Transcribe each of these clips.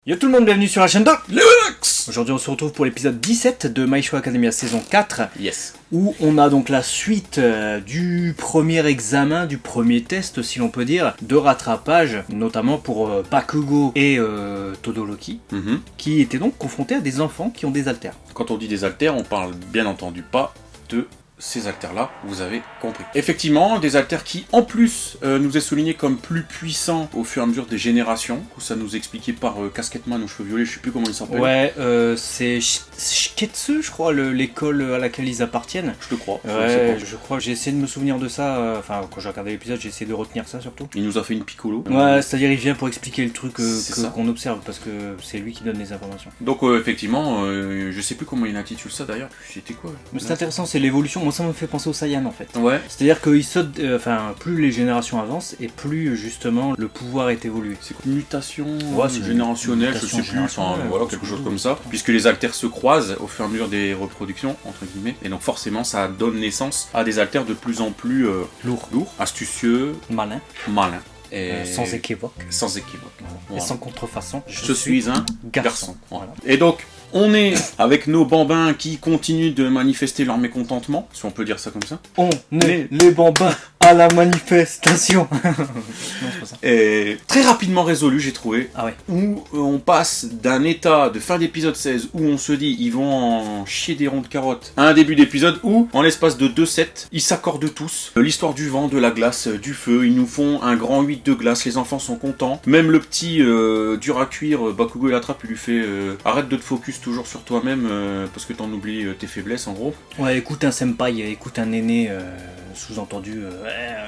Yo tout le monde, bienvenue sur la chaîne de Leonax. Aujourd'hui on se retrouve pour l'épisode 17 de My Hero Academia saison 4. Yes. Où on a donc la suite du premier examen, du premier test si l'on peut dire, de rattrapage, notamment pour Bakugo et Todoroki, qui étaient donc confrontés à des enfants qui ont des haltères. Quand on dit des haltères, on parle bien entendu pas de ces haltères-là, vous avez compris. Effectivement, des haltères qui, en plus, nous est souligné comme plus puissants au fur et à mesure des générations. Ça nous expliqué par Casquetteman aux cheveux violets, je sais plus comment il s'appelle. Ouais, c'est Shiketsu, je crois, l'école à laquelle ils appartiennent. Je te crois. Ouais, je crois, j'ai essayé de me souvenir de ça, enfin, quand j'ai regardé l'épisode, j'ai essayé de retenir ça surtout. Il nous a fait une piccolo. Ouais, c'est-à-dire il vient pour expliquer le truc qu'on observe, parce que c'est lui qui donne les informations. Donc, effectivement, je sais plus comment il intitule ça d'ailleurs, c'était quoi. Mais c'est intéressant, c'est l'évolution. Moi ça me fait penser au Saiyan en fait. Ouais. C'est-à-dire qu'ils sautent, plus les générations avancent et plus justement le pouvoir est évolué. C'est quoi, mutation c'est générationnelle, je sais plus, voilà, quelque chose comme ça. Puisque les haltères se croisent au fur et à mesure des reproductions, entre guillemets, et donc forcément ça donne naissance à des haltères de plus en plus lourds, astucieux, malins. Et sans équivoque. Sans équivoque. Voilà. Et sans contrefaçon. Je suis un garçon. Voilà. Et donc, on est avec nos bambins qui continuent de manifester leur mécontentement, si on peut dire ça comme ça. On est les bambins à la manifestation. Non, c'est pas ça. Et très rapidement résolu, j'ai trouvé. Ah ouais. Où on passe d'un état de fin d'épisode 16 où on se dit ils vont en chier des ronds de carottes à un début d'épisode où, en l'espace de 2 sets, ils s'accordent tous. L'histoire du vent, de la glace, du feu, ils nous font un grand 8 de glace, les enfants sont contents. Même le petit dur à cuire, Bakugo il l'attrape, il lui fait arrête de te focus toujours sur toi-même parce que t'en oublies tes faiblesses en gros. Ouais, écoute un senpai, écoute un aîné, sous-entendu,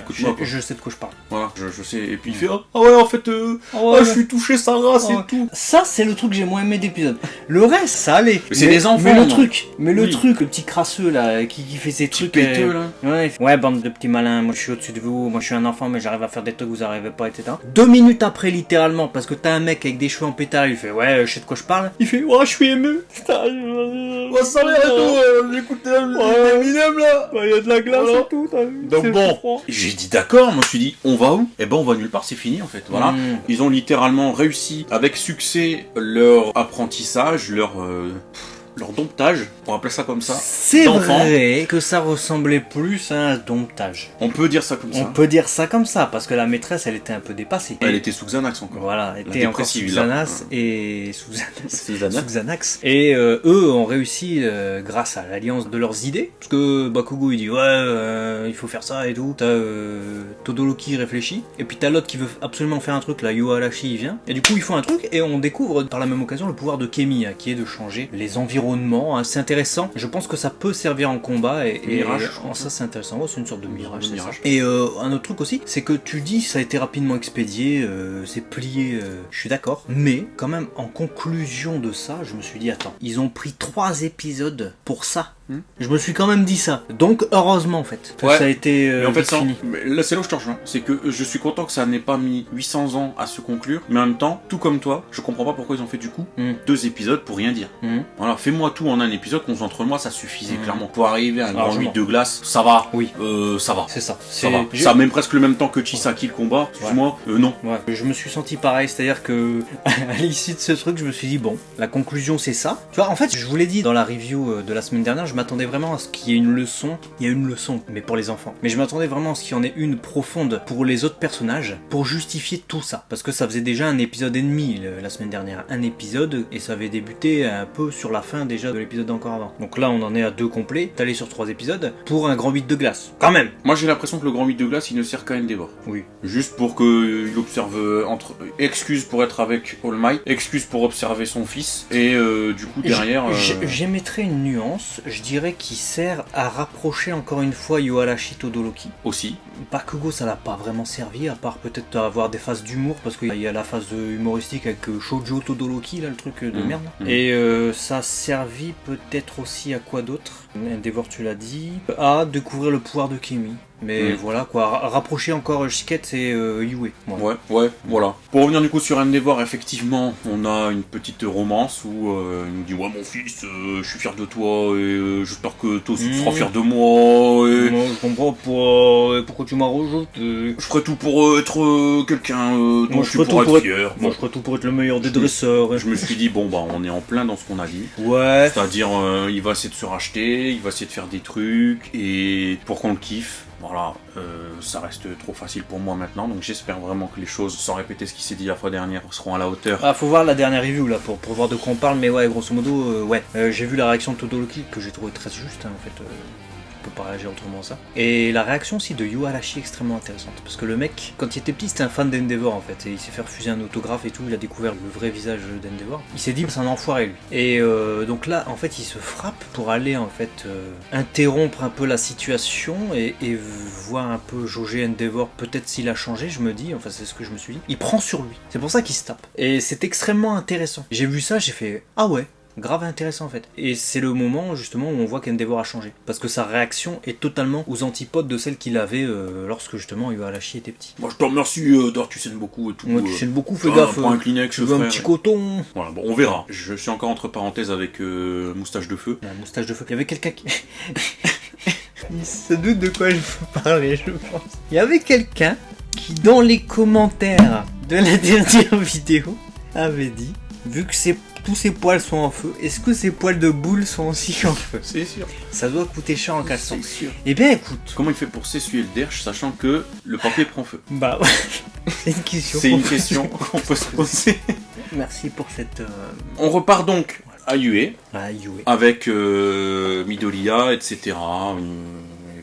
je sais de quoi je parle. Voilà, je sais. Et puis il fait ah ouais, en fait, je suis touché sa race et tout. Ça, c'est le truc que j'ai moins aimé d'épisode. Le reste, ça allait. C'est des enfants. Mais le truc, le petit crasseux là, qui fait ses trucs. Péteux, là. Ouais, bande de petits malins, moi je suis au-dessus de vous, moi je suis un enfant, mais j'arrive à faire des trucs que vous n'arrivez pas, etc. 2 minutes après, littéralement, parce que t'as un mec avec des cheveux en pétard, il fait ouais, je sais de quoi je parle. Il fait ouais, je suis ému. Ça va et tout, j'écoutais Eminem là. Il y a de la glace et tout, t'as vu. Donc bon, j'ai dit d'accord, moi je me suis dit on va où? Eh ben on va nulle part, c'est fini en fait, voilà. Ils ont littéralement réussi avec succès leur apprentissage, leur domptage, on va appeler ça comme ça. C'est vrai que ça ressemblait plus à un domptage. On peut dire ça comme ça. On peut dire ça comme ça, parce que la maîtresse, elle était un peu dépassée. Elle était sous Xanax encore. Voilà, elle était encore sous Xanax et sous Xanax. Et eux ont réussi grâce à l'alliance de leurs idées. Parce que Bakugo il dit ouais, il faut faire ça et tout. T'as Todoroki réfléchit. Et puis t'as l'autre qui veut absolument faire un truc, là, Yoarashi il vient. Et du coup ils font un truc et on découvre par la même occasion le pouvoir de Kemi, qui est de changer les environnements. C'est intéressant. Je pense que ça peut servir en combat et mirage, ça c'est intéressant. Ouais, c'est une sorte de mirage. Et un autre truc aussi, c'est que tu dis ça a été rapidement expédié, c'est plié. Je suis d'accord. Mais quand même en conclusion de ça, je me suis dit attends, ils ont pris 3 épisodes pour ça. Je me suis quand même dit ça. Donc heureusement en fait que ça a été mais en fait, fini. Là c'est là où je te rejoins. C'est que je suis content que ça n'ait pas mis 800 ans à se conclure. Mais en même temps, tout comme toi, je comprends pas pourquoi ils ont fait du coup 2 épisodes pour rien dire. Voilà, fais-moi tout en un épisode, concentre-moi, ça suffisait clairement. Pour arriver à un grand 8 de glace, ça va. Oui. Ça va. C'est ça. Ça va. Ça a même presque le même temps que Chisaki le combat. Excuse-moi, non. Ouais. Je me suis senti pareil, c'est-à-dire que à l'issue de ce truc, je me suis dit bon, la conclusion c'est ça. Tu vois, en fait, je vous l'ai dit dans la review de la semaine dernière, je m'attendais vraiment à ce qu'il y ait une leçon. Il y a une leçon, mais pour les enfants. Mais je m'attendais vraiment à ce qu'il y en ait une profonde pour les autres personnages, pour justifier tout ça. Parce que ça faisait déjà un épisode et demi la semaine dernière. Un épisode, et ça avait débuté un peu sur la fin déjà de l'épisode d'encore avant. Donc là, on en est à 2 complets, t'allais sur 3 épisodes, pour un grand 8 de glace. Quand même. Moi j'ai l'impression que le grand 8 de glace, il ne sert qu'à Endeavor. Oui. Juste pour qu'il observe excuse pour être avec All Might, excuse pour observer son fils, et du coup derrière... J'émettrais une nuance, je dirais qu'il sert à rapprocher encore une fois Yoarashi Todoroki. Aussi. Bakugo ça l'a pas vraiment servi, à part peut-être avoir des phases d'humour, parce qu'il y a la phase humoristique avec Shoujo Todoroki, là le truc de merde. Et ça a servi peut-être aussi à quoi d'autre? Endeavor tu l'as dit. À découvrir le pouvoir de Kemi. Mais voilà quoi, rapprocher encore Shiketsu et Yue. Ouais, voilà. Pour revenir du coup sur Endeavor, effectivement, on a une petite romance où il nous dit ouais mon fils, je suis fier de toi et j'espère que toi aussi tu seras fier de moi. Et... Moi je comprends pourquoi tu m'as rejeté. Je ferai tout pour être quelqu'un dont tu pourras être fier. Moi je ferai tout pour être le meilleur des dresseurs. Je me suis dit bon bah on est en plein dans ce qu'on a dit. Ouais. C'est-à-dire il va essayer de se racheter, il va essayer de faire des trucs et pour qu'on le kiffe. Voilà, ça reste trop facile pour moi maintenant, donc j'espère vraiment que les choses, sans répéter ce qui s'est dit la fois dernière, seront à la hauteur. Ah, faut voir la dernière review là pour voir de quoi on parle, mais ouais, grosso modo, j'ai vu la réaction de Todoroki que j'ai trouvé très juste, hein, en fait. On peut pas réagir autrement ça. Et la réaction aussi de Yu Arashi est extrêmement intéressante, parce que le mec, quand il était petit, c'était un fan d'Endeavor en fait, et il s'est fait refuser un autographe et tout, il a découvert le vrai visage d'Endeavor. Il s'est dit, c'est un enfoiré lui. Et donc là, en fait, il se frappe pour aller en fait interrompre un peu la situation et voir un peu jauger Endeavor, peut-être s'il a changé, je me dis, enfin c'est ce que je me suis dit. Il prend sur lui, c'est pour ça qu'il se tape. Et c'est extrêmement intéressant. J'ai vu ça, j'ai fait, ah ouais. Grave intéressant en fait. Et c'est le moment justement où on voit qu'Endeavor a changé. Parce que sa réaction est totalement aux antipodes de celle qu'il avait lorsque justement Yu Arashi était petit. Moi je te remercie Dor, tu saignes beaucoup et tout. Ouais, tu saignes beaucoup, fais gaffe. Prends un Kleenex, tu veux un petit coton. Voilà, bon on verra. Je suis encore entre parenthèses avec Moustache de Feu. Moustache de Feu. Il y avait quelqu'un qui... Il se doute de quoi je veux parler, je pense. Il y avait quelqu'un qui dans les commentaires de la dernière vidéo avait dit, vu que tous ces poils sont en feu, est-ce que ces poils de boule sont aussi en feu? C'est sûr. Ça doit coûter cher en caleçon. C'est sûr. Eh bien écoute. Comment il fait pour s'essuyer le derche sachant que le papier prend feu? Bah ouais. C'est une question. C'est une question qu'on peut se poser. Merci pour cette... On repart donc à Yue. Avec Midoriya, etc.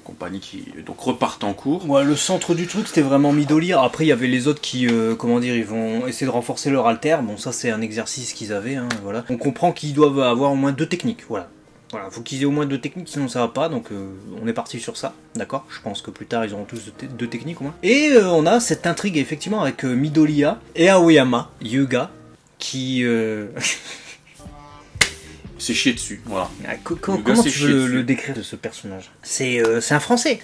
Compagnie qui donc repartent en cours. Ouais, le centre du truc c'était vraiment Midoriya. Après il y avait les autres qui, comment dire, ils vont essayer de renforcer leur alter. Bon ça c'est un exercice qu'ils avaient, hein, voilà. On comprend qu'ils doivent avoir au moins 2 techniques, voilà. Voilà, faut qu'ils aient au moins 2 techniques, sinon ça va pas, donc on est parti sur ça, d'accord? Je pense que plus tard ils auront tous 2 techniques au moins. Et on a cette intrigue effectivement avec Midoriya et Aoyama, Hyuga, qui... C'est chier dessus, voilà. Comment tu veux le décrire de ce personnage? C'est un Français.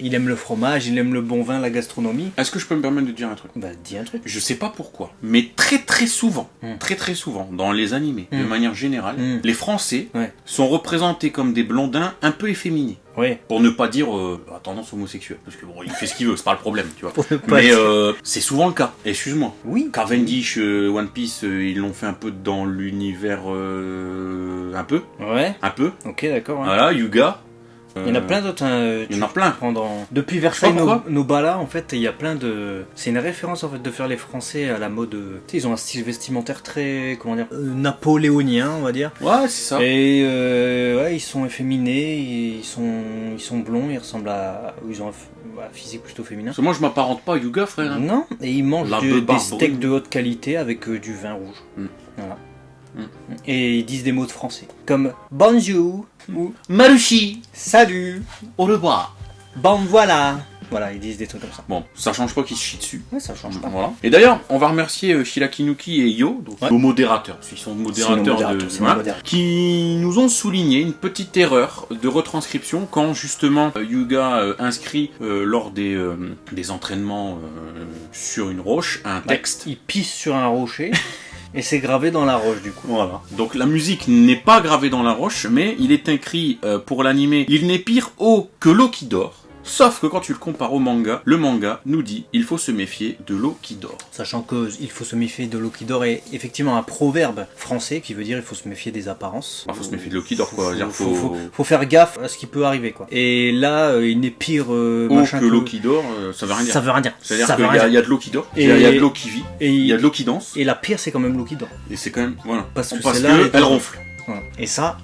Il aime le fromage, il aime le bon vin, la gastronomie. Est-ce que je peux me permettre de dire un truc? Bah dis un truc. Je sais pas pourquoi, mais très souvent, très souvent, dans les animés, de manière générale, les Français sont représentés comme des blondins un peu efféminés. Ouais. Pour ne pas dire à tendance homosexuelle, parce que bon, il fait ce qu'il veut, c'est pas le problème, tu vois. Mais c'est souvent le cas. Excuse-moi. Oui. Cavendish, One Piece, ils l'ont fait un peu dans l'univers, un peu. Ouais. Un peu. Ok, d'accord. Ouais. Voilà, Hyuga. Il y en a plein d'autres. Il y en a plein. Depuis Versailles Nobala, en fait, il y a plein de. C'est une référence en fait de faire les Français à la mode. Tu sais, ils ont un style vestimentaire très, comment dire, napoléonien, on va dire. Ouais, c'est ça. Et ouais, ils sont efféminés, ils sont blonds, ils ressemblent à, ils ont un physique plutôt féminin. Parce que moi, je m'apparente pas à Hyuga, frère. Hein. Non, et ils mangent des steaks de haute qualité avec du vin rouge. Voilà. Et ils disent des mots de français comme bonjour ou Marushi, salut, au revoir. Bon voilà. Voilà, ils disent des trucs comme ça. Bon, ça change pas qu'ils se chient dessus. Ouais, ça change pas. Voilà. Et d'ailleurs, on va remercier Shirakinuki et Yo, donc nos modérateurs, ils sont modérateurs qui nous ont souligné une petite erreur de retranscription quand justement Hyuga inscrit lors des entraînements sur une roche un texte. Il pisse sur un rocher. Et c'est gravé dans la roche du coup. Voilà. Donc la musique n'est pas gravée dans la roche, mais il est écrit pour l'animé, il n'est pire haut que l'eau qui dort. Sauf que quand tu le compares au manga, le manga nous dit il faut se méfier de l'eau qui dort. Sachant que il faut se méfier de l'eau qui dort est effectivement un proverbe français qui veut dire il faut se méfier des apparences. Bah, faut se méfier de l'eau qui dort quoi. Faut faire gaffe à ce qui peut arriver quoi. Et là il n'est pire que l'eau qui dort, ça veut rien dire. Ça veut rien dire. C'est-à-dire qu'il y a de l'eau qui dort, il y a de l'eau qui vit, il y a de l'eau qui danse. Et la pire c'est quand même l'eau qui dort. Et c'est quand même voilà. Parce que elle ronfle. Voilà. Et ça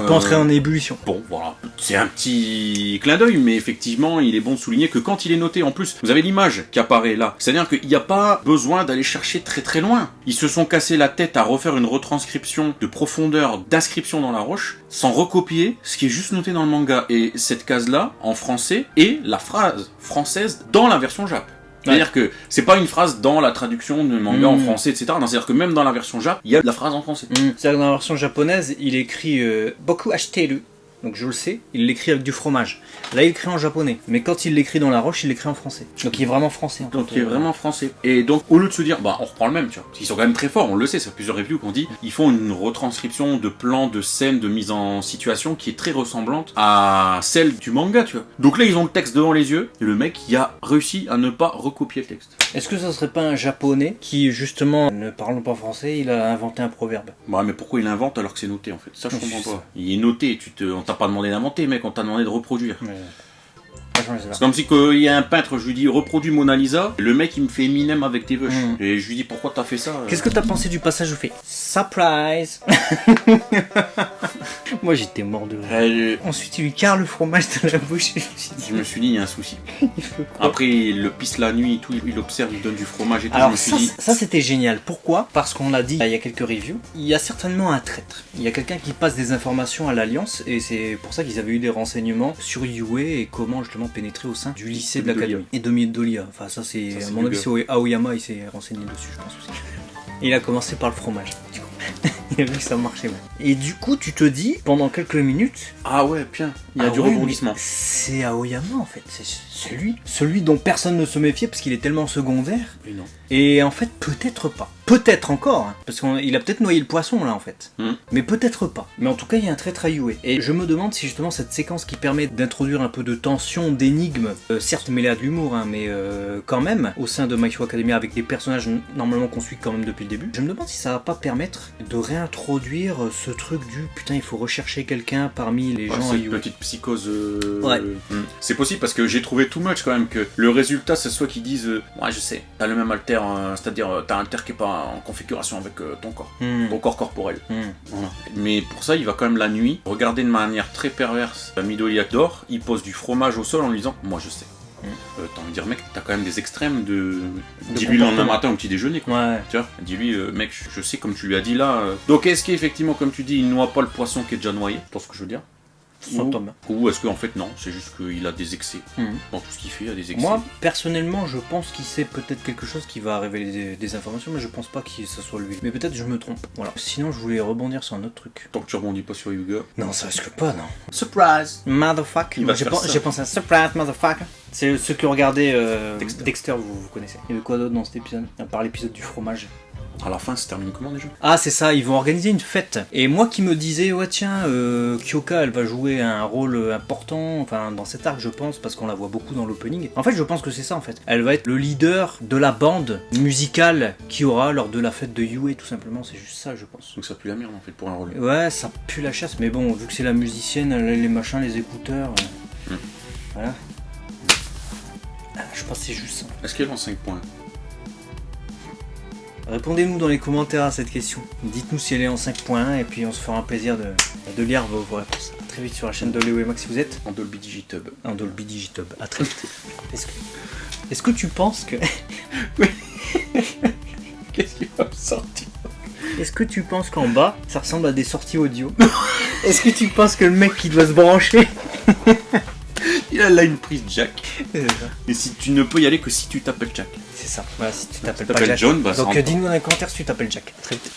peut entrer en ébullition. Bon, voilà. C'est un petit clin d'œil, mais effectivement, il est bon de souligner que quand il est noté, en plus, vous avez l'image qui apparaît là. C'est-à-dire qu'il n'y a pas besoin d'aller chercher très loin. Ils se sont cassés la tête à refaire une retranscription de profondeur d'inscription dans la roche, sans recopier ce qui est juste noté dans le manga. Et cette case-là, en français, est la phrase française dans la version Jap. C'est-à-dire que c'est pas une phrase dans la traduction de manga en français, etc. Non, c'est-à-dire que même dans la version Jap, il y a la phrase en français. C'est-à-dire que dans la version japonaise, il écrit Boku ashiteru, donc je le sais, il l'écrit avec du fromage. Là, il écrit en japonais, mais quand il l'écrit dans La Roche, il l'écrit en français. Donc il est vraiment français. Donc il est vraiment français. Et donc au lieu de se dire, bah on reprend le même, tu vois. Ils sont quand même très forts, on le sait, sur plusieurs reviews qu'on dit, ils font une retranscription de plans, de scènes, de mise en situation qui est très ressemblante à celle du manga, tu vois. Donc là, ils ont le texte devant les yeux, et le mec, il a réussi à ne pas recopier le texte. Est-ce que ça serait pas un japonais qui, justement, ne parlant pas français, il a inventé un proverbe? Bah mais pourquoi il invente alors que c'est noté en fait? Ça je comprends pas. Il est noté, on t'a pas demandé d'inventer mec, on t'a demandé de reproduire. Mais... C'est comme si il y a un peintre, je lui dis reproduis Mona Lisa, le mec il me fait Eminem avec tes vœux. Et je lui dis pourquoi t'as fait ça? Qu'est-ce que t'as pensé du passage où fait surprise? Moi j'étais mort de rire. Ensuite il lui carre le fromage de la bouche. Je me suis dit il y a un souci. Après il le pisse la nuit et tout, il observe, il donne du fromage et tout. Alors je me suis dit... ça c'était génial. Pourquoi? Parce qu'on l'a dit il y a quelques reviews, il y a certainement un traître. Il y a quelqu'un qui passe des informations à l'Alliance et c'est pour ça qu'ils avaient eu des renseignements sur Yue et comment justement pénétrer au sein du lycée de l'académie. Et de Midoriya. Enfin ça c'est à mon avis c'est Aoyama, il s'est renseigné dessus je pense aussi. Et il a commencé par le fromage. Il a vu que ça marchait mal. Et du coup tu te dis pendant quelques minutes, ah ouais tiens, il y a du rebondissement. C'est Aoyama en fait, c'est lui. Celui dont personne ne se méfiait parce qu'il est tellement secondaire. Oui, non. Et en fait peut-être pas. Peut-être encore, hein, parce qu'il a peut-être noyé le poisson là en fait. Mais peut-être pas. Mais en tout cas il y a un traître à Yue. Et je me demande si justement cette séquence qui permet d'introduire un peu de tension, d'énigme, certes mêlée à de l'humour, hein, mais quand même, au sein de My Hero Academia avec des personnages normalement qu'on suit quand même depuis le début, je me demande si ça va pas permettre de réintroduire ce truc du putain il faut rechercher quelqu'un parmi les gens à Cette Yue. petite psychose... Ouais. C'est possible parce que j'ai trouvé too much quand même que le résultat ce soit qu'ils disent ouais je sais, t'as le même alter, c'est-à-dire t'as un alter qui est pas en configuration avec ton corps, ton corps corporel. Voilà. Mais pour ça, il va quand même la nuit regarder de manière très perverse Midoriya dort, il pose du fromage au sol en lui disant moi je sais. T'as envie de dire mec, t'as quand même des extrêmes de dis-lui le lendemain matin au petit déjeuner quoi. Ouais. Tu vois, dis-lui mec, je sais comme tu lui as dit là. Donc est-ce qu'effectivement comme tu dis, il noie pas le poisson qui est déjà noyé, tu vois ce que je veux dire? Ou est-ce qu'en fait non, c'est juste qu'il a des excès. Dans tout ce qu'il fait, il a des excès. Moi, personnellement, je pense qu'il sait peut-être quelque chose qui va révéler des informations, mais je pense pas que ce soit lui. Mais peut-être je me trompe. Voilà. Sinon, je voulais rebondir sur un autre truc. Tant que tu rebondis pas sur Yuga. Non, ça risque pas, non. Surprise! Motherfucker. J'ai pensé à surprise, motherfucker. C'est ceux qui regardaient Dexter, vous connaissez. Il y avait quoi d'autre dans cet épisode? À part l'épisode du fromage. À la fin, ça termine comment déjà? Ah, c'est ça, ils vont organiser une fête. Et moi qui me disais, ouais tiens, Kyoka, elle va jouer un rôle important, enfin dans cet arc je pense, parce qu'on la voit beaucoup dans l'opening. En fait, je pense que c'est ça en fait. Elle va être le leader de la bande musicale qu'il y aura lors de la fête de Yue, tout simplement, c'est juste ça je pense. Donc ça pue la merde en fait pour un rôle. Ouais, ça pue la chasse, mais bon, vu que c'est la musicienne, elle a les machins, les écouteurs, voilà. Je pense que c'est juste ça. Est-ce qu'elle est en 5 points? Répondez-nous dans les commentaires à cette question. Dites-nous si elle est en 5.1 et puis on se fera un plaisir de lire vos réponses. A très vite sur la chaîne de Léo et Max si vous êtes. En Dolby Digitub. En Dolby Digitub. A très vite. Est-ce que tu penses que... Oui. Qu'est-ce qui va me sortir? Est-ce que tu penses qu'en bas, ça ressemble à des sorties audio? Est-ce que tu penses que le mec qui doit se brancher... Il a là une prise jack. Et si tu ne peux y aller que si tu t'appelles Jack. C'est ça. Voilà, si tu t'appelles pas Jack. John, bah donc dis-nous dans les commentaires si tu t'appelles Jack. Très vite.